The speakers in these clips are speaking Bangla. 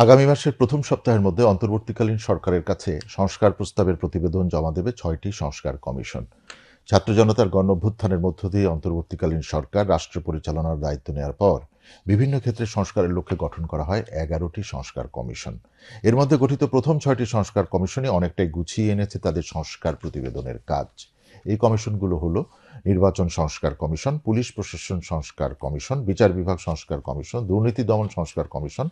আগামী মাসের প্রথম সপ্তাহের মধ্যে অন্তর্বর্তীকালীন সরকারের কাছে সংস্কার প্রস্তাবের প্রতিবেদন জমা দেবে ৬টি সংস্কার কমিশন। ছাত্র জনতার গণঅভ্যুত্থানের মধ্য দিয়ে অন্তর্বর্তীকালীন সরকার রাষ্ট্র পরিচালনার দায়িত্ব নেওয়ার পর বিভিন্ন ক্ষেত্রে সংস্কারের লক্ষ্যে গঠন করা হয় ১১টি সংস্কার কমিশন। এর মধ্যে গঠিত প্রথম ৬টি সংস্কার কমিশনই অনেকটাই গুছিয়ে এনেছে তাদের সংস্কার প্রতিবেদনের কাজ। এই কমিশনগুলো হলো নির্বাচন সংস্কার কমিশন, পুলিশ প্রশাসন সংস্কার কমিশন, বিচার বিভাগ সংস্কার কমিশন, দুর্নীতি দমন সংস্কার কমিশন,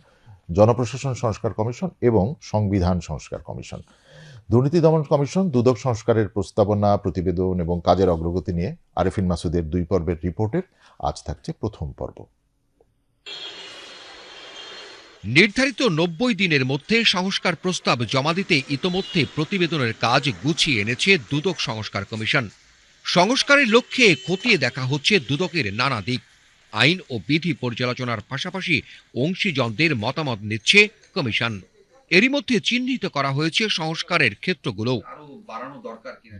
জনপ্রশাসন সংস্কার কমিশন এবং সংবিধান সংস্কার কমিশন। দুর্নীতি দমন কমিশন দুদক সংস্কারের প্রস্তাবনা, প্রতিবেদন এবং কাজের অগ্রগতি নিয়ে আরেফিন মাসুদের ২ পর্বের রিপোর্টের আজ থাকছে প্রথম পর্ব। নির্ধারিত ৯০ দিনের মধ্যে সংস্কার প্রস্তাব জমা দিতে ইতোমধ্যে প্রতিবেদনের কাজ গুছিয়ে এনেছে দুদক সংস্কার কমিশন। সংস্কারের লক্ষ্যে খতিয়ে দেখা হচ্ছে দুদকের নানা দিক। আইন ও বিধি পর্যালোচনার পাশাপাশি অংশীজনদের মতামত নিচ্ছে কমিশন। এরই মধ্যে চিহ্নিত করা হয়েছে সংস্কারের ক্ষেত্রগুলো।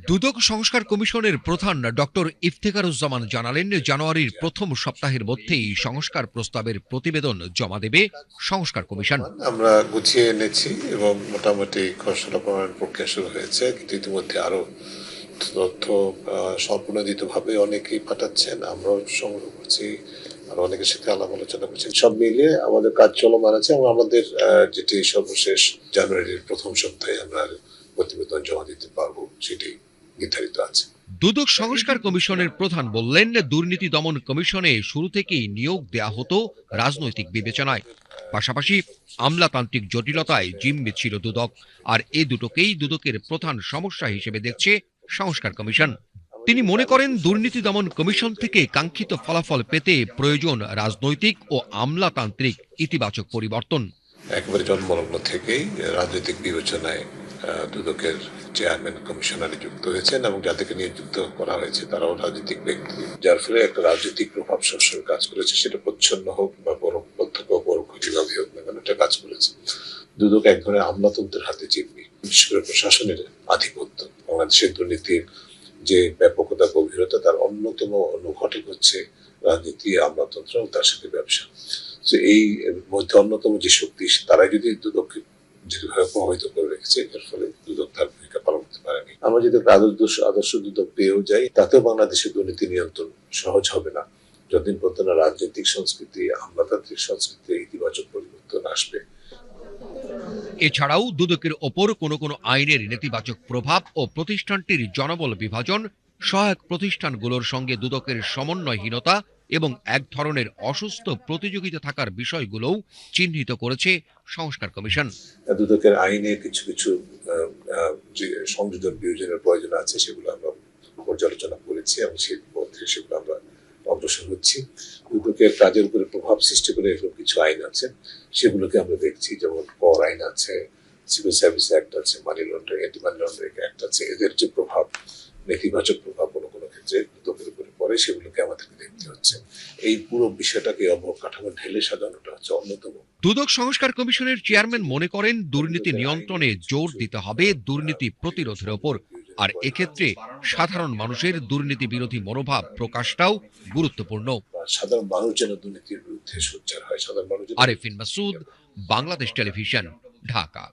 দুদক সংস্কার কমিশনের প্রধান ডক্টর ইফতেখারুজ্জামান জানালেন, জানুয়ারির প্রথম সপ্তাহের মধ্যেই সংস্কার প্রস্তাবের প্রতিবেদন জমা দেবে সংস্কার কমিশন। আমরা গুছিয়ে এনেছি এবং মোটামুটি খসড়া প্রণয়ন প্রক্রিয়া শুরু হয়েছে, কিন্তু ইতিমধ্যে আরো তথ্য স্বল্পোন্নতিভাবে অনেকেই পাঠাচ্ছেন, আমরাও সংগ্রহ করছি, আর অনেকের সাথে আলাপ আলোচনা করছি। সব মিলিয়ে আমাদের কাজ চলমান আছে এবং আমাদের যেটি সর্বশেষ জানুয়ারির প্রথম সপ্তাহে আমরা প্রতিবেদন জমা দিতে পারবো সেটি নির্ধারিত আছে। দুদক সংস্কার কমিশনের প্রধান বললেন, দুর্নীতি দমন কমিশনে শুরু থেকেই নিয়োগ দেয়া হতো রাজনৈতিক বিবেচনায়। পাশাপাশি আমলাতান্ত্রিক জটিলতায় জিম্মি ছিল দুদক, আর এ দুটোকেই দুদকের প্রধান সমস্যা হিসেবে দেখছে সংস্কার কমিশন। তিনি মনে করেন, দুর্নীতি দমন কমিশন থেকে কাঙ্ক্ষিত ফলাফল পেতে প্রয়োজন রাজনৈতিক ও আমলাতান্ত্রিক ইতিবাচক পরিবর্তন। একেবারে জন্মলগ্ন থেকেই রাজনৈতিক বিবেচনায় দুদকের চেয়ারম্যান কমিশনারে যুক্ত হয়েছেন এবং যাদেরকে নিযুক্ত করা হয়েছে তারাও রাজনৈতিক ব্যক্তি, যার ফলে একটা রাজনৈতিক প্রভাব সবসময় কাজ করেছে, সেটা প্রচ্ছন্ন হোক বা প্রত্যক্ষ পরোক্ষ যেভাবে হোক না কেন এটা কাজ করেছে। দুদক এক ধরনের আমলাতন্ত্রের হাতে জিম্মি, বিশেষ করে প্রশাসনের আধিপত্য। বাংলাদেশের দুর্নীতির যে ব্যাপকতা, গভীরতা, তার অন্যতম অনুঘটক হচ্ছে রাজনীতি, আমলাতন্ত্র এবং তার সাথে ব্যবসা। এই মধ্যে অন্যতম যে শক্তি, তারাই যদি দুদককে যেভাবে প্রভাবিত করে রেখেছে, এর ফলে দুদক তার ভূমিকা পালন করতে পারেনি। আমরা যদি আদর্শ দুদক পেয়েও যাই, তাতেও বাংলাদেশের দুর্নীতি নিয়ন্ত্রণ সহজ হবে না যতদিন পর্যন্ত না রাজনৈতিক সংস্কৃতি, আমলাতান্ত্রিক সংস্কৃতিতে ইতিবাচক পরিবর্তন আসবে। এছাড়াও দুদকের ওপর কোনো কোনো আইনের নেতিবাচক প্রভাব ও প্রতিষ্ঠানটির জনবল বিভাজন, সহায়ক প্রতিষ্ঠানগুলোর সঙ্গে দুদকের সমন্বয়হীনতা এবং এক ধরনের অসুস্থ প্রতিযোগিতা থাকার বিষয়গুলোও চিহ্নিত করেছে সংস্কার কমিশন। দুদকের আইনে কিছু কিছু যে সংযোজন বিয়োজনের প্রয়োজন আছে, সেগুলো আমরা পর্যালোচনা করেছি এবং সেই পথে সেগুলো আমরা অগ্রসর হচ্ছি। দুদকের কাজের উপরে প্রভাব সৃষ্টি করে এরকম কিছু আইন আছে, সেগুলোকে আমরা দেখছি, যেমন কর আইন আছে, সিভিল সার্ভিস অ্যাক্ট আছে, money laundering, anti money laundering act আছে। এদের যে প্রভাব, নেতিবাচক প্রভাব কোনো কোনো ক্ষেত্রে দুদকের উপরে পড়ে, সেগুলোকে আমাদেরকে দেখতে হচ্ছে। এই পুরো বিষয়টাকে অবকাঠামো ঢেলে সাজানোটা হচ্ছে অন্যতম। দুদক সংস্কার কমিশনের চেয়ারম্যান মনে করেন, দুর্নীতি নিয়ন্ত্রণে জোর দিতে হবে দুর্নীতি প্রতিরোধের ওপর, আর এক্ষেত্রে সাধারণ মানুষের দুর্নীতি বিরোধী মনোভাব প্রকাশটাও গুরুত্বপূর্ণ। সাধারণ মানুষ যেন দুর্নীতির বিরুদ্ধে সোচ্চার হয়। সাধারণ মানুষ। আরেফিন মাসুদ, বাংলাদেশ টেলিভিশন, ঢাকা।